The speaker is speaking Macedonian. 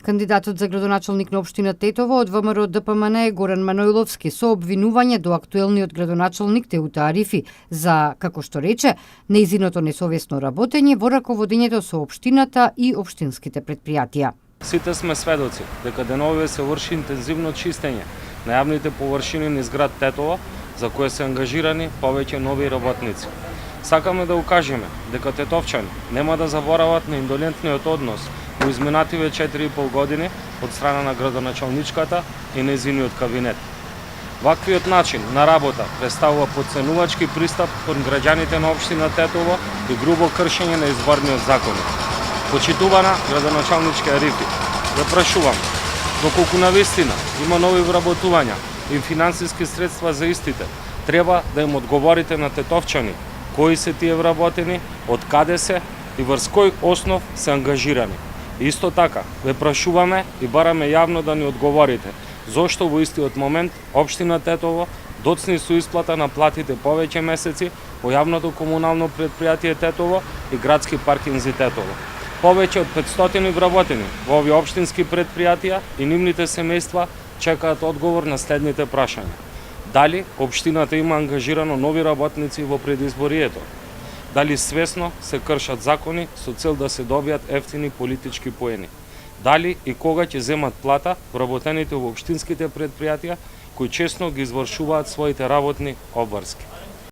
Кандидатот за градоначалник на општина Тетово од ВМРО ДПМН Горан Манойловски со обвинување до актуелниот градоначалник Теута Арифи за, како што рече, неизиното несовесно работење во раководењето со општината и општинските предпријатија. Сите сме сведоци дека деновиве се врши интензивно чистење на јавните површини низ град Тетово, за кое се ангажирани повеќе нови работници. Сакаме да укажеме дека тетовчани нема да заборават на индолентниот однос во изминативе 4,5 години од страна на градоначалничката и нејзиниот кабинет. Ваквиот начин на работа представува потценувачки пристап кон граѓаните на општина Тетово и грубо кршење на изборниот закон. Почитувана градоначалничка Арифи, ве прашувам, доколку навистина има нови вработувања и финансиски средства за истите, треба да им одговорите на тетовчани кои се тие вработени, од каде се и врз кој основ се ангажирани. Исто така, ве прашуваме и бараме јавно да ни одговорите зошто во истиот момент општина Тетово доцни со исплата на платите повеќе месеци во јавното комунално предпријатие Тетово и градски паркинзи Тетово. Повеќе од 500 вработени во овие општински предпријатија и нивните семејства чекаат одговор на следните прашања. Дали општината има ангажирано нови работници во предизборието? Дали свесно се кршат закони со цел да се добијат ефтини политички поени? Дали и кога ќе земат плата вработените во општинските предпријатија кои честно ги извршуваат своите работни обврски?